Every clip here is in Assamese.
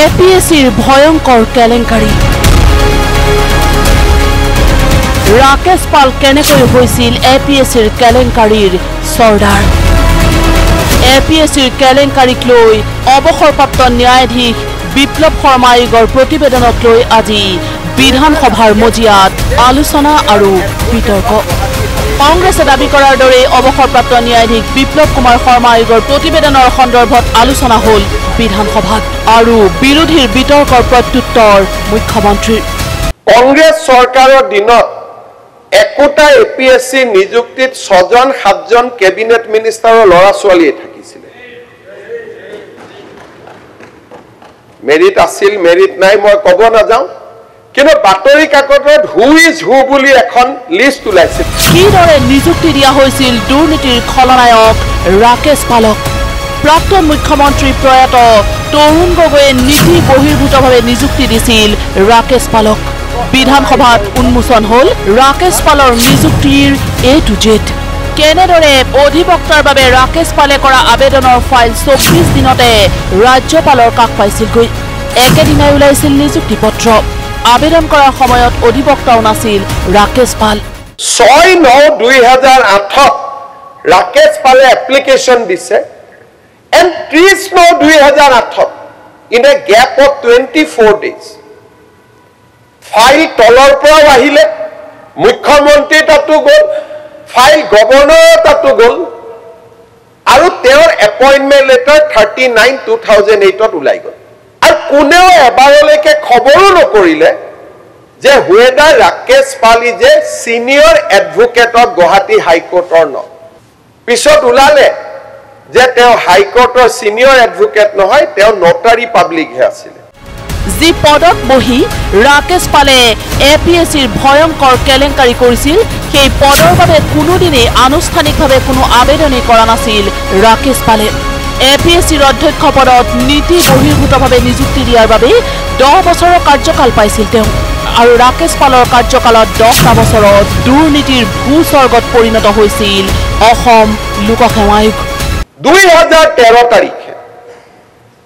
এপিএসিৰ ভয়ংকৰ কেলেংকাৰী ৰাকেশ পাল কেনেকৈ হৈছিল এপিএসিৰ কেলেংকাৰীৰ সৰ্দাৰ এপিএসিৰ কেলেংকাৰীক লৈ অৱসৰপ্ৰাপ্ত ন্যায়াধীশ বিপ্লৱ শৰ্মা আয়োগৰ প্ৰতিবেদনক লৈ আজি বিধানসভাৰ মজিয়াত আলোচনা আৰু বিতৰ্ক কংগ্ৰেছে দাবী কৰাৰ দৰে অৱসৰপ্ৰাপ্ত ন্যায়াধীশ বিপ্লৱ কুমাৰ শৰ্মা আয়োগৰ প্ৰতিবেদনৰ সন্দৰ্ভত আলোচনা হ'ল বিধানসভাত আৰু বিৰোধীৰ বিতৰ্কৰ প্ৰত্যুত্তৰ মুখ্যমন্ত্ৰীৰ কংগ্ৰেছ চৰকাৰৰ দিনত একোটা এপিএসসি নিযুক্তিত 6জন 7জন কেবিনেট মিনিষ্টাৰৰ ল'ৰা ছোৱালীয়ে থাকিছিল মেৰিট আছিল মেৰিট নাই মই ক'ব নাযাওঁ কিন্তু বাতৰি কাকতত হু ইজ হু বুলি এখন লিষ্ট ওলাইছে কিদৰে নিযুক্তি দিয়া হৈছিল দুৰ্নীতিৰ খলনায়ক ৰাকেশ পালক প্ৰাক্তন মুখ্যমন্ত্ৰী প্ৰয়াত তৰুণ গগৈয়ে নীতি বহিৰ্ভূতভাৱে নিযুক্তি দিছিল ৰাকেশ পালক বিধানসভাত উন্মোচন হ'ল ৰাকেশ পালৰ নিযুক্তিৰ এ টু জেড কেনেদৰে অধিবক্তাৰ বাবে ৰাকেশ পালে কৰা আবেদনৰ ফাইল 24 দিনতে ৰাজ্যপালৰ কাষ পাইছিলগৈ একেদিনাই ওলাইছিল নিযুক্তি পত্ৰ আবেদন কৰাৰ সময়ত অধিবক্তাও নাছিল ৰাকেশ পাল 6/9/2008 ৰাকেশ পালে এপ্লিকেশন দিছে and 30/9/2008 in a gap of 24 days file তলৰ পৰা আহিলে মুখ্যমন্ত্ৰী তাতো গ'ল ফাইল গভৰ্ণৰ তাতো গ'ল আৰু তেওঁৰ এপইন্টমেন্ট লেটাৰ 39/2008 ওলাই গ'ল আৰু কোনেও এবাৰলৈকে খবৰো নকৰিলে যে হুৱেদাৰ ৰাকেশ পালি যে সিনিয়ৰ এডভোকেট অফ গুৱাহাটী হাইকোৰ্টৰ ন পিছত ওলালে যে তেওঁ হাইকোৰ্টৰ সিনিয়ৰ এডভোকেট নহয় তেওঁ নটাৰী পাব্লিক হে আছিল যি পদত বহি ৰাকেশ পালে এপিএসিৰ ভয়ংকৰ কেলেংকাৰী কৰিছিল সেই পদৰ বাবে কোনোদিনেই আনুষ্ঠানিকভাৱে কোনো আবেদনেই কৰা নাছিল ৰাকেশ পালে এপিএসিৰ অধ্যক্ষ পদত নীতি বহিৰ্ভূতভাৱে নিযুক্তি দিয়াৰ বাবে 10 বছৰৰ কাৰ্যকাল পাইছিল তেওঁ আৰু ৰাকেশ পালৰ কাৰ্যকালত 10টা বছৰত দুৰ্নীতিৰ ভূস্বৰ্গত পৰিণত হৈছিল অসম লোকসেৱা আয়োগ 2013 তাৰিখে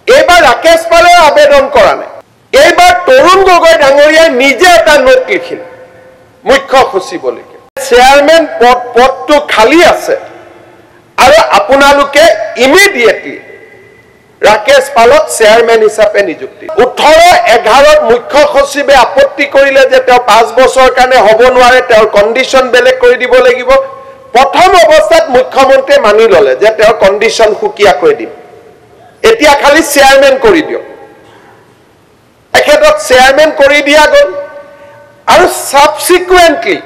এইবাৰ ৰাকেশ পালে আবেদন কৰা নাই এইবাৰ তৰুণ গগৈ ডাঙৰীয়াই নিজে এটা নোট লিখিল মুখ্য সচিবলৈকে চেয়াৰমেন পদটো খালী আছে আৰু আপোনালোকে ইমিডিয়েটলি ৰাকেশ পালক চেয়াৰমেন হিচাপে নিযুক্তি 18/11 মুখ্য সচিবে আপত্তি কৰিলে যে তেওঁ 5 বছৰৰ কাৰণে হ'ব নোৱাৰে তেওঁৰ কণ্ডিশ্যন বেলেগ কৰি দিব লাগিব প্ৰথম অৱস্থাত মুখ্যমন্ত্ৰীয়ে মানি ললে যে তেওঁৰ কণ্ডিশ্যন সুকিয়া কৰি দিম এতিয়া খালি চেয়াৰমেন কৰি দিয়ক একেদৰে চেয়াৰমেন কৰি দিয়া গ'ল আৰু সাবসিকুৱেন্টলি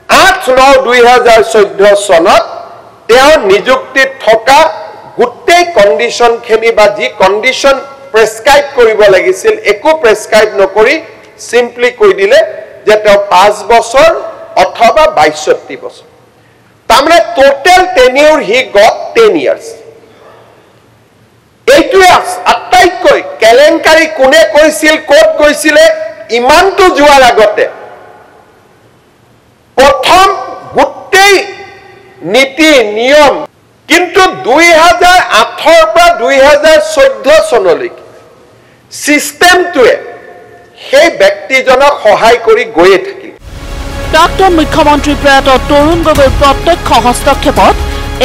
8/9/2014 চনত তেওঁ নিযুক্তিত থকা গোটেই কণ্ডিশ্যন খিনি বা যি কণ্ডিশ্যন প্ৰেছক্ৰাইব কৰিব লাগিছিল একো প্ৰেছক্ৰাইব নকৰি সিম্পলি কৈ দিলে যে তেওঁ 5 বছৰ অথবা 62 বছৰ তাৰমানে টোটেল টেনিউৰ হি গট 10 ইয়াৰ্ছ এইটোৱে আটাইতকৈ কেলেংকাৰী কোনে কৈছিল ক'ত গৈছিলে ইমানটো যোৱাৰ আগতে প্ৰথম গোটেই নীতি নিয়ম কিন্তু 2008 পৰা 2014 চনলৈকে সিস্টেমটোৱে সেই ব্যক্তিজনক সহায় কৰি গৈয়ে থাকিল প্ৰাক্তন মুখ্যমন্ত্ৰী প্ৰয়াত তৰুণ গগৈৰ প্ৰত্যক্ষ হস্তক্ষেপত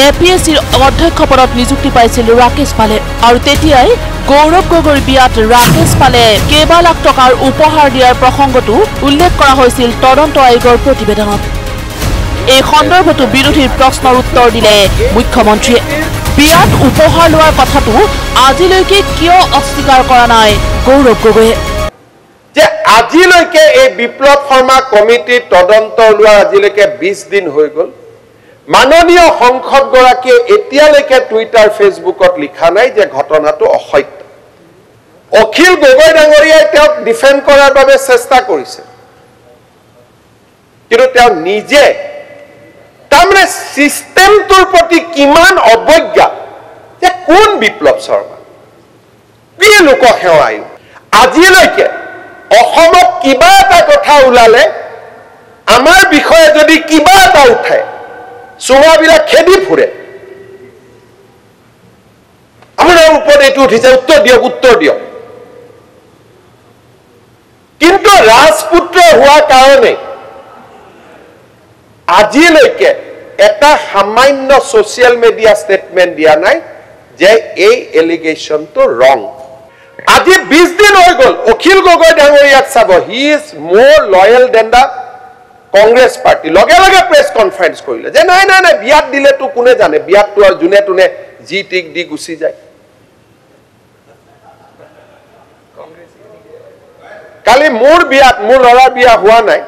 এপিএসিৰ অধ্যক্ষ পদত নিযুক্তি পাইছিল ৰাকেশ পালে আৰু তেতিয়াই গৌৰৱ গগৈৰ বিয়াত ৰাকেশ পালে কেইবা লাখ টকাৰ উপহাৰ দিয়াৰ প্ৰসংগটো উল্লেখ কৰা হৈছিল তদন্ত আয়োগৰ প্ৰতিবেদনত এই সন্দৰ্ভতো বিৰোধীৰ প্ৰশ্নৰ উত্তৰ দিলে মুখ্যমন্ত্ৰীয়ে বিয়াত উপহাৰ লোৱাৰ কথাটো আজিলৈকে কিয় অস্বীকাৰ কৰা নাই গৌৰৱ গগৈয়ে যে আজিলৈকে এই বিপ্লৱ শৰ্মা কমিটিৰ তদন্ত লোৱাৰ আজিলৈকে 20 দিন হৈ গ'ল মাননীয় সংসদ গৰাকীয়ে এতিয়ালৈকে টুইটাৰ ফেচবুকত লিখা নাই যে ঘটনাটো অসত্য অখিল গগৈ ডাঙৰীয়াই তেওঁক ডিফেন্ড কৰাৰ বাবে চেষ্টা কৰিছে কিন্তু তেওঁ নিজে তাৰমানে সিস্টেমটোৰ প্ৰতি কিমান অৱজ্ঞা যে কোন বিপ্লৱ শৰ্মা কি লোকসেৱা আয়োগ আজিলৈকে অসমত কিবা এটা কথা ওলালে আমাৰ বিষয়ে যদি কিবা এটা উঠায় চুঙাবিলাক খেদি ফুৰে আপোনাৰ ওপৰত এইটো উঠিছে উত্তৰ দিয়ক ৰাজপুত্ৰ হোৱা কাৰণে আজিলৈকে এটা সামান্য সোশ্যাল মিডিয়া স্টেটমেন্ট দিয়া নাই যে এই এলিগেশনটো ৰং আজি 20 দিন হৈ গল অখিল গগৈ ডাঙৰীয়াক চাব he is more loyal than the Congress party লগে লগে প্ৰেছ কনফাৰেন্স কৰিলে যে নাই নাই নাই বিয়াত দিলে তো কোনে জানে বিয়াত তো আৰু জুনে তুনে জি টিক দি গুচি যায় কালি মোৰ বিয়াত মোৰ লৰাৰ বিয়া হোৱা নাই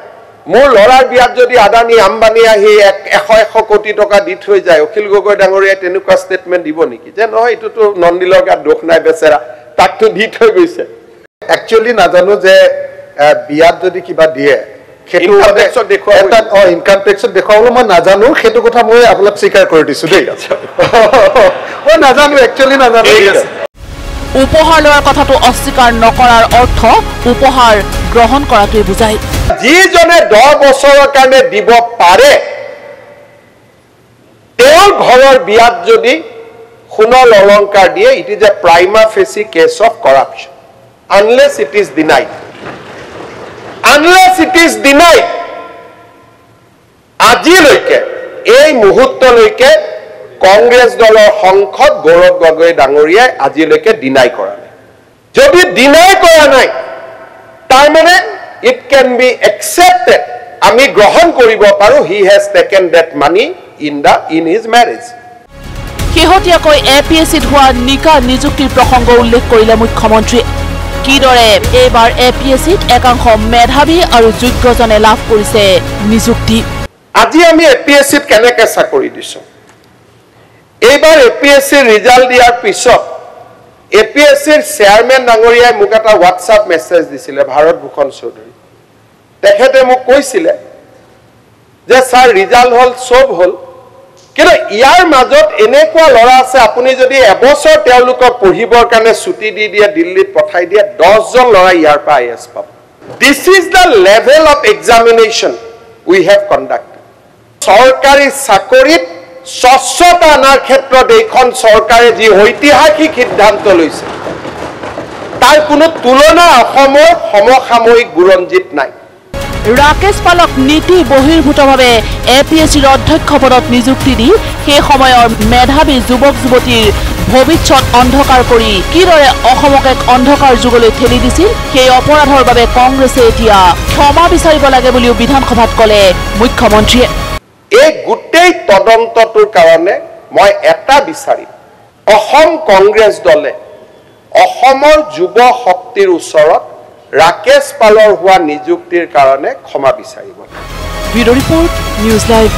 মোৰ লৰাৰ বিয়াত যদি আদানী আম্বানী আহি 100 কোটি টকা দি থৈ যায় অখিল গগৈ ডাঙৰীয়াই তেনেকুৱা স্টেটমেন্ট দিব নেকি যে নহয় এটো তো নন্দিলৰ গাত দোষ নাই বেচেৰা তাকটো দি থৈ গৈছে একচুয়ালি নাজানো যে বিয়াত যদি কিবা দিয়ে খেতু এটা ইনকাম টেক্সত দেখাবলৈ মই নাজানো খেতু কথা মই আপোনাক স্বীকাৰ কৰি দিছো দেই মই নাজানো একচুয়ালি নাজানো উপহাৰ লোৱাৰ কথাটো অস্বীকাৰ নকৰাৰ অৰ্থ উপহাৰ গ্ৰহণ কৰাটোৱে বুজায় যিজনে 10 বছৰৰ কাৰণে দিব পাৰে তেওঁৰ ঘৰৰ বিয়াত যদি সোণৰ অলংকাৰ দিয়ে it is a prima facie case of corruption unless it is denied আজিলৈকে এই মুহূৰ্তলৈকে কংগ্ৰেছ দলৰ সংসদ গৌৰৱ গগৈ ডাঙৰীয়াই আজিলৈকে ডিনাই কৰা নাই যদি ডিনাই কৰা নাই তাৰ মানে it can be accepted আমি গ্ৰহণ কৰিব পাৰো he has taken that money in his marriage শেহতীয়াকৈ এপিএছচিত হোৱা নিকা নিযুক্তিৰ প্ৰসংগ উল্লেখ কৰিলে মুখ্যমন্ত্ৰী কিদৰে এইবাৰ এপিএছচিত একাংশ মেধাৱী আৰু যোগ্যজনে লাভ কৰিছে নিযুক্তি আজি আমি এপিএছচিত কেনেকৈ চাকৰি দিছো এইবাৰ এপিএছচিৰ ৰিজাল্ট দিয়াৰ পিছত এপিএছচিৰ চেয়াৰমেন ডাঙৰীয়াই মোক এটা হোৱাটছআপ মেছেজ দিছিলে ভাৰত ভূষণ চৌধুৰী তেখেতে মোক কৈছিলে যে স্যাৰ ৰিজাল্ট হল সব হল কিন্তু ইয়াৰ মাজত এনেকুৱা লৰা আছে আপুনি যদি এবছৰ তেওঁলোকক পঢ়িবৰ কাৰণে ছুটি দি দিয়ে দিল্লীত পঠাই দিয়ে 10 জন লৰা ইয়াৰ পৰা আইএছ পাব this is the level of examination we have conducted সৰকাৰী চাকৰিত স্বচ্ছতা আনাৰ ক্ষেত্ৰত এইখন চৰকাৰে যি ঐতিহাসিক সিদ্ধান্ত লৈছে তাৰ কোনো তুলনা অসমৰ সমসাময়িক বুৰঞ্জীত নাই ৰাকেশ পালক নীতি বহিৰ্ভূতভাৱে এপিএছচিৰ অধ্যক্ষ পদত নিযুক্তি দি সেই সময়ৰ মেধাৱী যুৱক যুৱতীৰ ভৱিষ্যত অন্ধকাৰ কৰি কিদৰে অসমক এক অন্ধকাৰ যুগলৈ ঠেলি দিছিল সেই অপৰাধৰ বাবে কংগ্ৰেছে এতিয়া ক্ষমা বিচাৰিব লাগে বুলিও বিধানসভাত ক'লে মুখ্যমন্ত্ৰীয়ে এই গোটেই তদন্তটোৰ কাৰণে মই এটা বিচাৰিম অসম কংগ্ৰেছ দলে অসমৰ যুৱ শক্তিৰ ওচৰত ৰাকেশ পালৰ হোৱা নিযুক্তিৰ কাৰণে ক্ষমা বিচাৰিব ব্যুৰো ৰিপৰ্ট নিউজ লাইভ